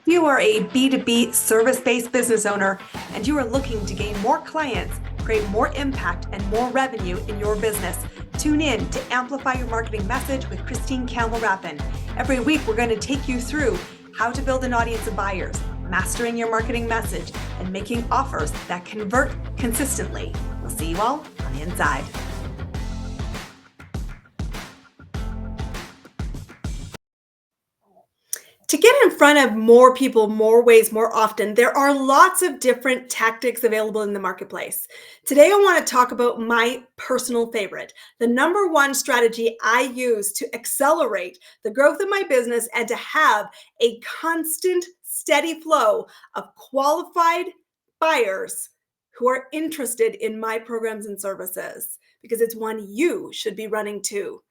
You are a B2B service-based business owner and you are looking to gain more clients, create more impact, and more revenue in your business. Tune in to Amplify Your Marketing Message with Campbell Rapin. Every week, we're going to take you through how to build an audience of buyers, mastering your marketing message, and making offers that convert consistently. We'll see you all on the inside. To get in front of more people, more ways, more often, there are lots of different tactics available in the marketplace. Today, I want to talk about my personal favorite, the number one strategy I use to accelerate the growth of my business and to have a constant, steady flow of qualified buyers who are interested in my programs and services, because it's one you should be running too.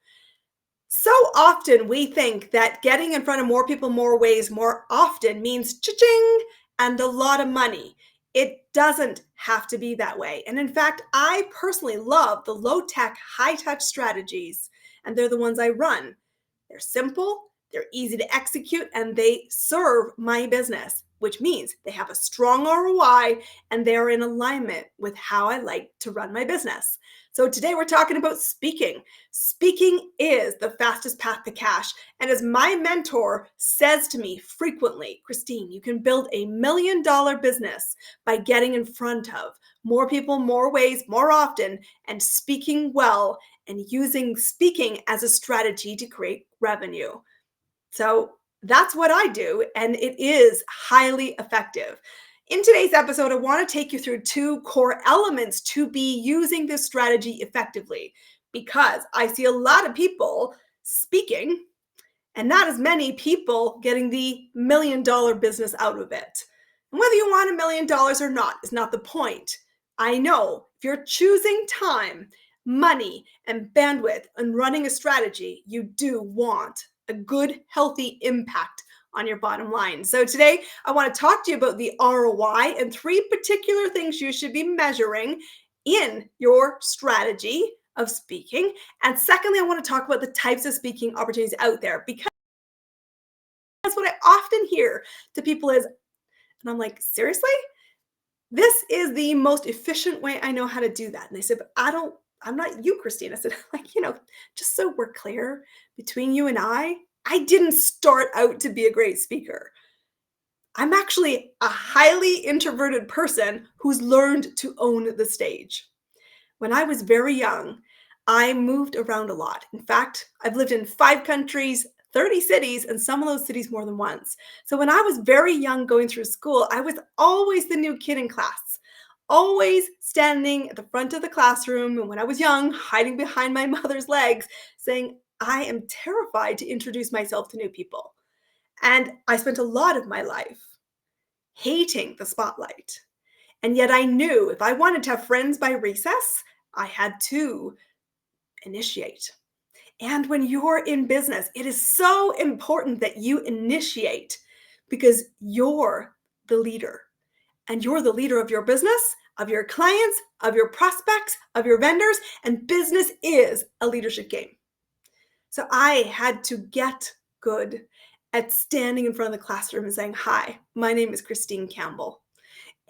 So often we think that getting in front of more people, more ways, more often means cha-ching and a lot of money. It doesn't have to be that way. And in fact, I personally love the low-tech, high-touch strategies, and they're the ones I run. They're simple, they're easy to execute, and they serve my business, which means they have a strong ROI and they're in alignment with how I like to run my business. So today we're talking about speaking. Speaking is the fastest path to cash. And as my mentor says to me frequently, Christine, you can build $1 million business by getting in front of more people, more ways, more often, and speaking well and using speaking as a strategy to create revenue. So that's what I do, and it is highly effective. In today's episode, I want to take you through two core elements to be using this strategy effectively, because I see a lot of people speaking and not as many people getting the $1 million business out of it. And whether you want $1 million or not is not the point. I know if you're choosing time, money, and bandwidth and running a strategy, you do want a good, healthy impact on your bottom line. So today, I want to talk to you about the ROI and 3 particular things you should be measuring in your strategy of speaking. And secondly, I want to talk about the types of speaking opportunities out there, because what I often hear to people is, and I'm like, seriously? This is the most efficient way I know how to do that. And they said, but I'm not you, Christine. I said, just so we're clear between you and I didn't start out to be a great speaker. I'm actually a highly introverted person who's learned to own the stage. When I was very young, I moved around a lot. In fact, I've lived in 5 countries, 30 cities, and some of those cities more than once. So when I was very young going through school, I was always the new kid in class, always standing at the front of the classroom. And when I was young, hiding behind my mother's legs, saying, I am terrified to introduce myself to new people. And I spent a lot of my life hating the spotlight. And yet I knew if I wanted to have friends by recess, I had to initiate. And when you're in business, it is so important that you initiate, because you're the leader. And you're the leader of your business, of your clients, of your prospects, of your vendors, and business is a leadership game. So I had to get good at standing in front of the classroom and saying, hi, my name is Christine Campbell,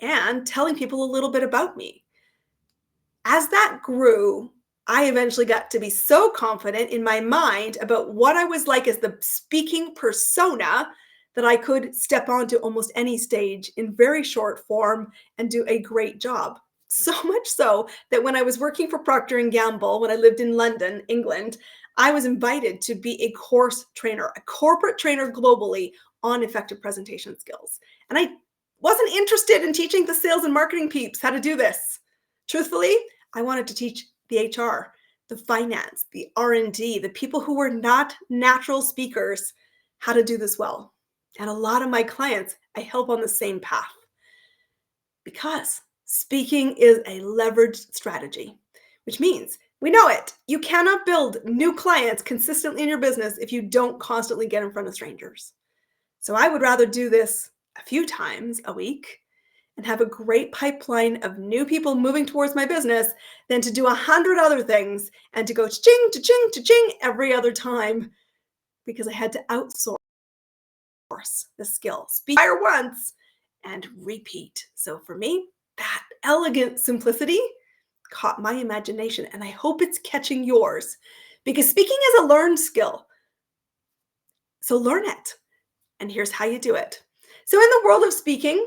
and telling people a little bit about me. As that grew, I eventually got to be so confident in my mind about what I was like as the speaking persona that I could step onto almost any stage in very short form and do a great job. So much so that when I was working for Procter & Gamble, when I lived in London, England, I was invited to be a course trainer, a corporate trainer globally on effective presentation skills. And I wasn't interested in teaching the sales and marketing peeps how to do this. Truthfully, I wanted to teach the HR, the finance, the R&D, the people who were not natural speakers, how to do this well. And a lot of my clients, I help on the same path, because speaking is a leveraged strategy, which means we know it. You cannot build new clients consistently in your business if you don't constantly get in front of strangers. So I would rather do this a few times a week and have a great pipeline of new people moving towards my business than to do 100 other things and to go cha-ching, cha-ching, cha-ching every other time, because I had to outsource course, the skill. Speak fire once and repeat. So for me, that elegant simplicity caught my imagination, and I hope it's catching yours because speaking is a learned skill. So learn it. And here's how you do it. So in the world of speaking,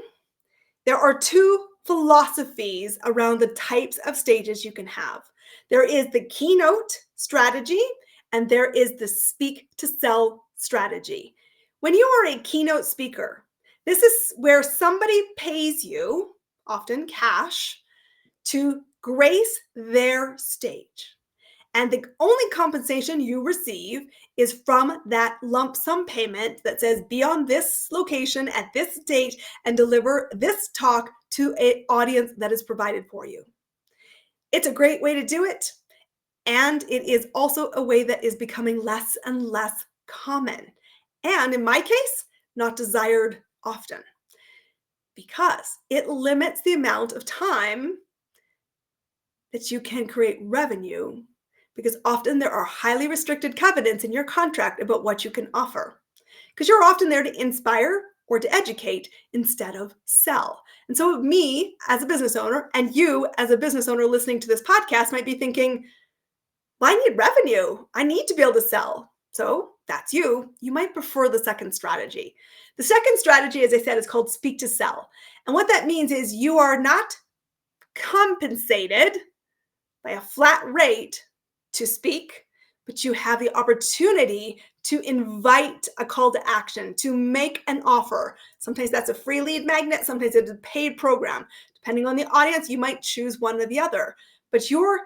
there are two philosophies around the types of stages you can have. There is the keynote strategy, and there is the speak to sell strategy. When you are a keynote speaker, this is where somebody pays you, often cash, to grace their stage. And the only compensation you receive is from that lump sum payment that says be on this location at this date and deliver this talk to an audience that is provided for you. It's a great way to do it. And it is also a way that is becoming less and less common. And in my case, not desired often because it limits the amount of time that you can create revenue, because often there are highly restricted covenants in your contract about what you can offer, because you're often there to inspire or to educate instead of sell. And so me as a business owner and you as a business owner listening to this podcast might be thinking, well, I need revenue. I need to be able to sell. So that's you. You might prefer the second strategy. The second strategy, as I said, is called speak to sell. And what that means is you are not compensated by a flat rate to speak, but you have the opportunity to invite a call to action, to make an offer. Sometimes that's a free lead magnet, sometimes it's a paid program. Depending on the audience, you might choose one or the other. But you're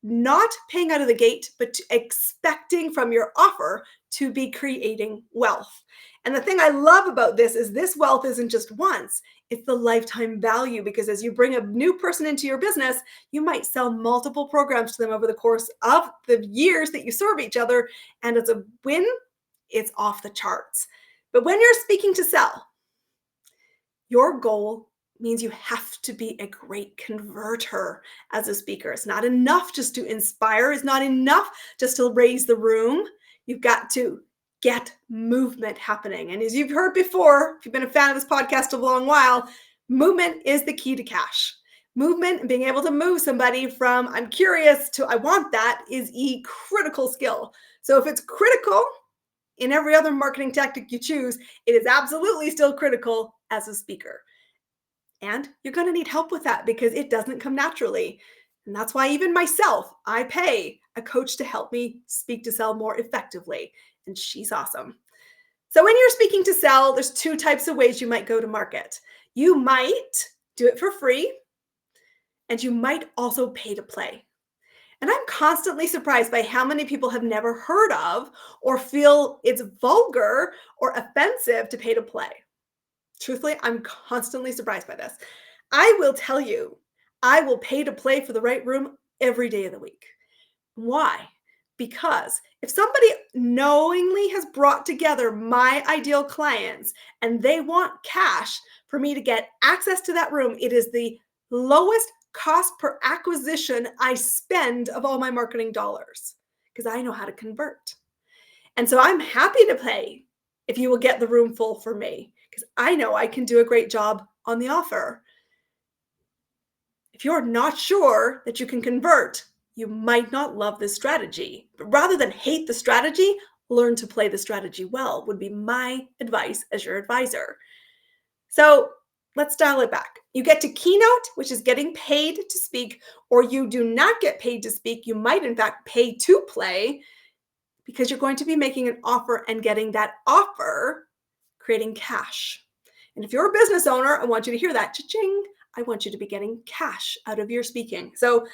not paying out of the gate, but expecting from your offer to be creating wealth. And the thing I love about this is this wealth isn't just once, it's the lifetime value, because as you bring a new person into your business, you might sell multiple programs to them over the course of the years that you serve each other. And it's a win, it's off the charts. But when you're speaking to sell, your goal means you have to be a great converter as a speaker. It's not enough just to inspire. It's not enough just to raise the room. You've got to get movement happening. And as you've heard before, if you've been a fan of this podcast a long while, movement is the key to cash. Movement and being able to move somebody from I'm curious to I want that is a critical skill. So if it's critical in every other marketing tactic you choose, it is absolutely still critical as a speaker. And you're going to need help with that because it doesn't come naturally. And that's why even myself, I pay a coach to help me speak to sell more effectively. And she's awesome. So when you're speaking to sell, there's two types of ways you might go to market. You might do it for free, and you might also pay to play. And I'm constantly surprised by how many people have never heard of or feel it's vulgar or offensive to pay to play. Truthfully, I'm constantly surprised by this. I will tell you, I will pay to play for the right room every day of the week. Why? Because if somebody knowingly has brought together my ideal clients and they want cash for me to get access to that room, it is the lowest cost per acquisition I spend of all my marketing dollars because I know how to convert. And so I'm happy to pay if you will get the room full for me because I know I can do a great job on the offer. If you're not sure that you can convert, you might not love this strategy. But rather than hate the strategy, learn to play the strategy well would be my advice as your advisor. So let's dial it back. You get to keynote, which is getting paid to speak, or you do not get paid to speak. You might, in fact, pay to play because you're going to be making an offer and getting that offer, creating cash. And if you're a business owner, I want you to hear that. Cha-ching. I want you to be getting cash out of your speaking. So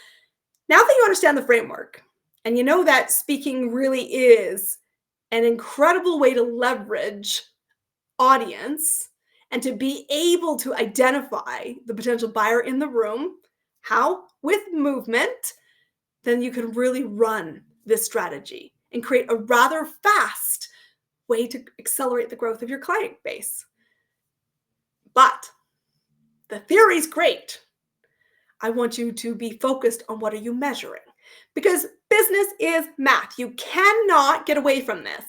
now that you understand the framework and you know that speaking really is an incredible way to leverage audience and to be able to identify the potential buyer in the room, how? With movement, then you can really run this strategy and create a rather fast way to accelerate the growth of your client base. But the theory is great. I want you to be focused on what are you measuring? Because business is math. You cannot get away from this.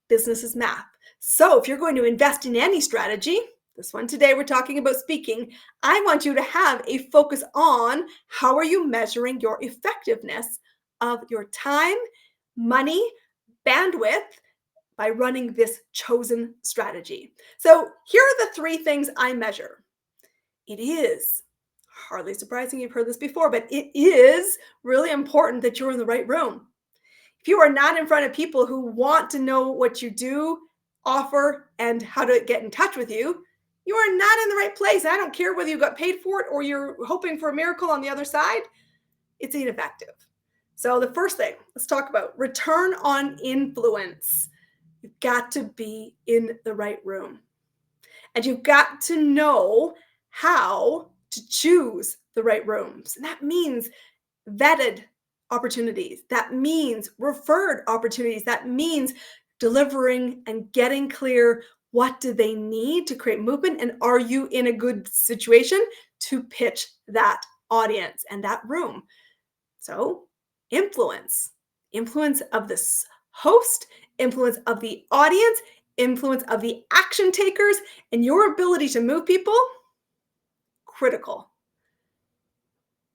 Business is math. So, if you're going to invest in any strategy, this one today we're talking about speaking, I want you to have a focus on how are you measuring your effectiveness of your time, money, bandwidth by running this chosen strategy. So, here are the three things I measure. It is hardly surprising you've heard this before, but it is really important that you're in the right room. If you are not in front of people who want to know what you do, offer, and how to get in touch with you, you are not in the right place. I don't care whether you got paid for it or you're hoping for a miracle on the other side, it's ineffective. So, the first thing, let's talk about return on influence. You've got to be in the right room. And you've got to know how to choose the right rooms. And that means vetted opportunities. That means referred opportunities. That means delivering and getting clear what do they need to create movement, and are you in a good situation to pitch that audience and that room. So, influence of this host, influence of the audience, influence of the action takers, and your ability to move people, critical.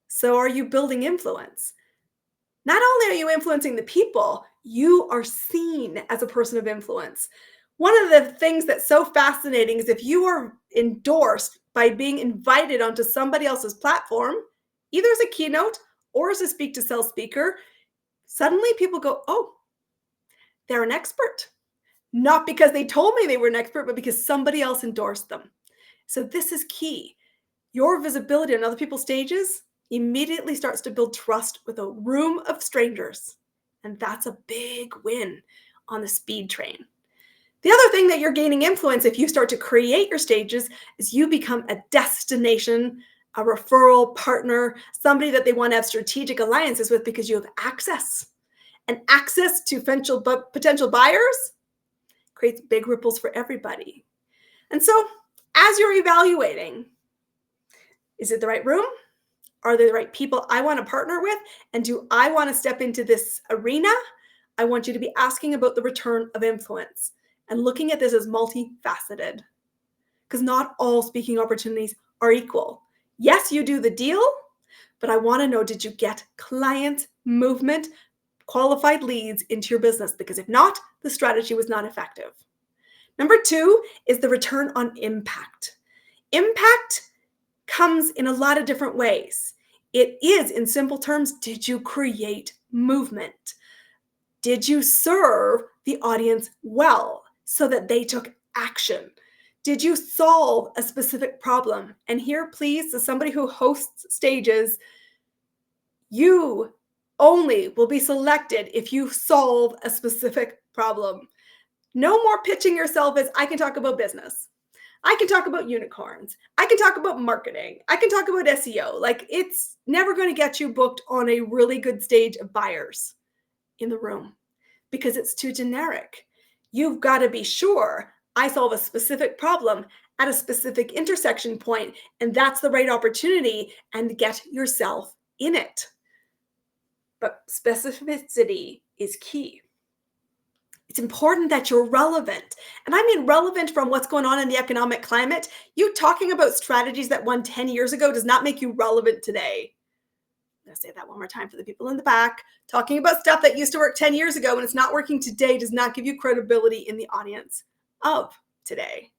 So, are you building influence? Not only are you influencing the people, you are seen as a person of influence. One of the things that's so fascinating is if you are endorsed by being invited onto somebody else's platform, either as a keynote or as a speak to sell speaker, suddenly people go, oh, they're an expert. Not because they told me they were an expert, but because somebody else endorsed them. So this is key. Your visibility on other people's stages immediately starts to build trust with a room of strangers. And that's a big win on the speed train. The other thing that you're gaining influence if you start to create your stages is you become a destination, a referral partner, somebody that they want to have strategic alliances with because you have access. And access to potential buyers creates big ripples for everybody. And so, as you're evaluating, is it the right room? Are they the right people I want to partner with? And do I want to step into this arena? I want you to be asking about the return of influence and looking at this as multifaceted, because not all speaking opportunities are equal. Yes, you do the deal, but I want to know, did you get client movement, qualified leads into your business? Because if not, the strategy was not effective. Number two is the return on impact. Impact comes in a lot of different ways. It is, in simple terms, did you create movement? Did you serve the audience well so that they took action? Did you solve a specific problem? And here, please, as somebody who hosts stages, you only will be selected if you solve a specific problem. No more pitching yourself as I can talk about business. I can talk about unicorns. I can talk about marketing. I can talk about SEO. Like, it's never going to get you booked on a really good stage of buyers in the room because it's too generic. You've got to be sure I solve a specific problem at a specific intersection point, and that's the right opportunity, and get yourself in it. But specificity is key. It's important that you're relevant. And I mean relevant from what's going on in the economic climate. You talking about strategies that won 10 years ago does not make you relevant today. I'm going to say that one more time for the people in the back. Talking about stuff that used to work 10 years ago and it's not working today does not give you credibility in the audience of today.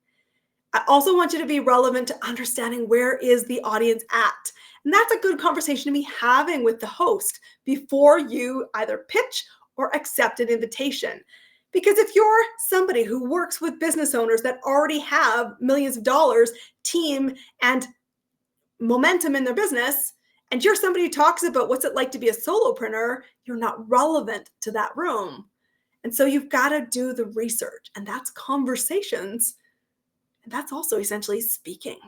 I also want you to be relevant to understanding where is the audience at. And that's a good conversation to be having with the host before you either pitch or accept an invitation. Because if you're somebody who works with business owners that already have millions of dollars, team, and momentum in their business, and you're somebody who talks about what's it like to be a solopreneur, you're not relevant to that room. And so you've got to do the research, and that's conversations. And that's also essentially speaking.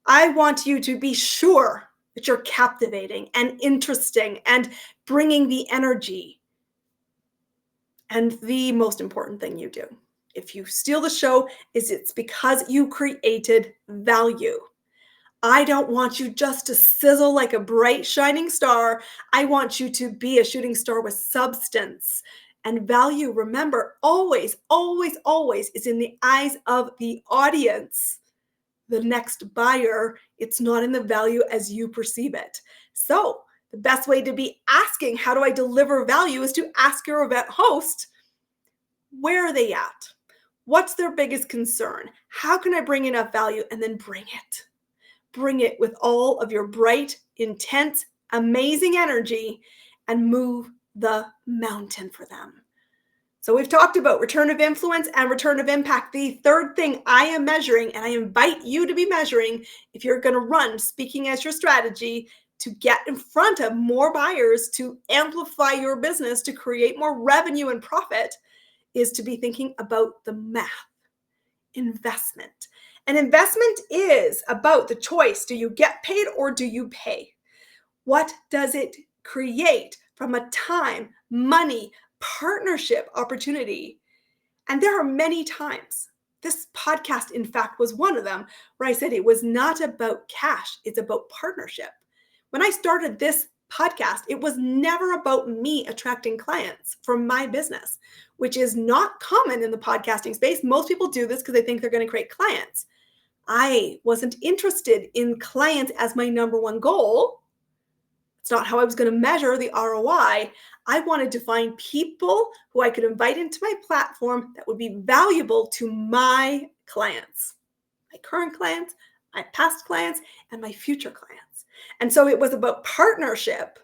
I want you to be sure that you're captivating and interesting and bringing the energy. And the most important thing you do, if you steal the show, is it's because you created value. I don't want you just to sizzle like a bright, shining star. I want you to be a shooting star with substance. And value, remember, always, always, always is in the eyes of the audience, the next buyer. It's not in the value as you perceive it. So the best way to be asking, how do I deliver value, is to ask your event host, where are they at? What's their biggest concern? How can I bring enough value? And then bring it. Bring it with all of your bright, intense, amazing energy and move the mountain for them. So we've talked about return of influence and return of impact. The third thing I am measuring, and I invite you to be measuring if you're going to run speaking as your strategy to get in front of more buyers, to amplify your business, to create more revenue and profit, is to be thinking about the math. Investment. And investment is about the choice. Do you get paid or do you pay? What does it create from a time, money, partnership opportunity? And there are many times, this podcast, in fact, was one of them, where I said it was not about cash, it's about partnership. When I started this podcast, it was never about me attracting clients for my business, which is not common in the podcasting space. Most people do this because they think they're going to create clients. I wasn't interested in clients as my number one goal. It's not how I was going to measure the ROI. I wanted to find people who I could invite into my platform that would be valuable to my clients, my current clients, my past clients, and my future clients. And so it was about partnership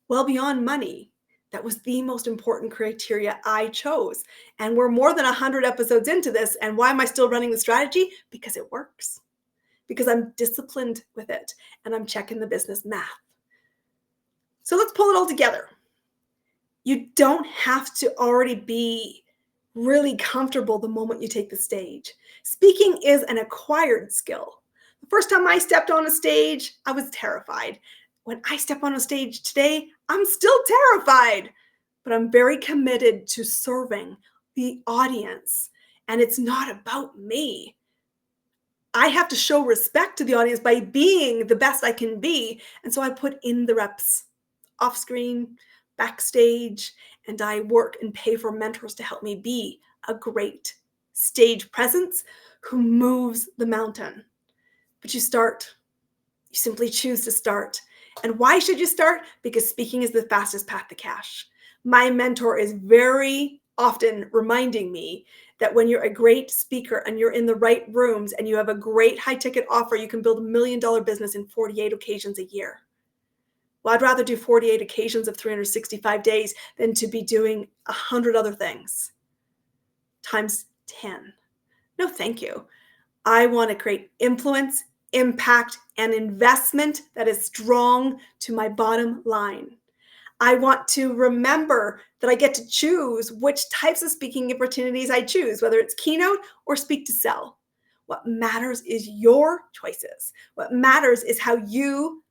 well beyond money. That was the most important criteria I chose. And we're more than 100 episodes into this. And why am I still running the strategy? Because it works. Because I'm disciplined with it and I'm checking the business math. So let's pull it all together. You don't have to already be really comfortable the moment you take the stage. Speaking is an acquired skill. The first time I stepped on a stage, I was terrified. When I step on a stage today, I'm still terrified, but I'm very committed to serving the audience. And it's not about me. I have to show respect to the audience by being the best I can be. And so I put in the reps off screen, backstage, and I work and pay for mentors to help me be a great stage presence who moves the mountain. But you simply choose to start. And why should you start? Because speaking is the fastest path to cash. My mentor is very often reminding me that when you're a great speaker and you're in the right rooms and you have a great high ticket offer, you can build $1 million business in 48 occasions a year. Well, I'd rather do 48 occasions of 365 days than to be doing 100 other things times 10. No, thank you. I want to create influence, impact, and investment that is strong to my bottom line. I want to remember that I get to choose which types of speaking opportunities I choose, whether it's keynote or speak to sell. What matters is your choices. What matters is how you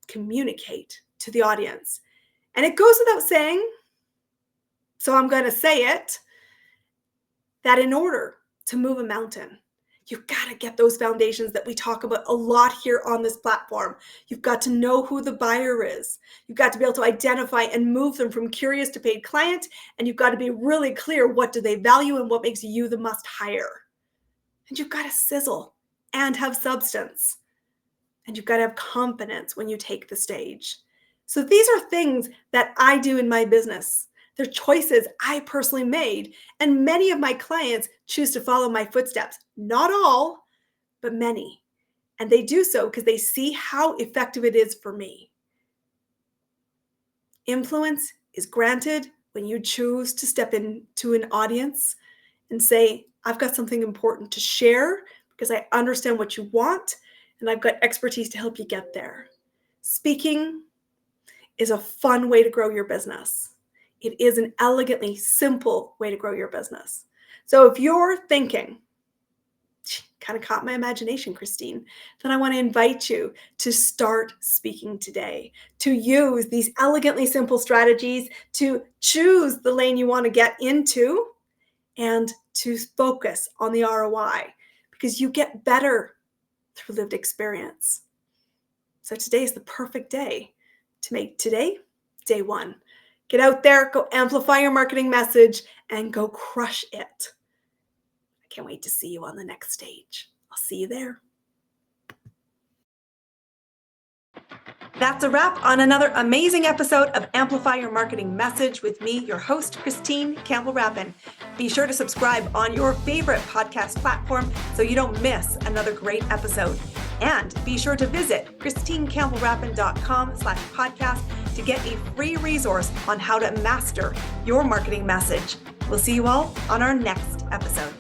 communicate to the audience. And it goes without saying, so I'm going to say it, that in order to move a mountain, you've got to get those foundations that we talk about a lot here on this platform. You've got to know who the buyer is. You've got to be able to identify and move them from curious to paid client. And you've got to be really clear, what do they value and what makes you the must hire. And you've got to sizzle and have substance. And you've got to have confidence when you take the stage. So these are things that I do in my business. They're choices I personally made. And many of my clients choose to follow my footsteps. Not all, but many. And they do so because they see how effective it is for me. Influence is granted when you choose to step into an audience and say, I've got something important to share because I understand what you want and I've got expertise to help you get there. Speaking is a fun way to grow your business. It is an elegantly simple way to grow your business. So if you're thinking, kind of caught my imagination, Christine, then I want to invite you to start speaking today, to use these elegantly simple strategies, to choose the lane you want to get into, and to focus on the ROI, because you get better through lived experience. So today is the perfect day to make today day one. Get out there, go amplify your marketing message, and go crush it. I can't wait to see you on the next stage. I'll see you there. That's a wrap on another amazing episode of Amplify Your Marketing Message with me, your host, Christine Campbell Rapin. Be sure to subscribe on your favorite podcast platform so you don't miss another great episode. And be sure to visit christinecampbellrapin.com/podcast to get a free resource on how to master your marketing message. We'll see you all on our next episode.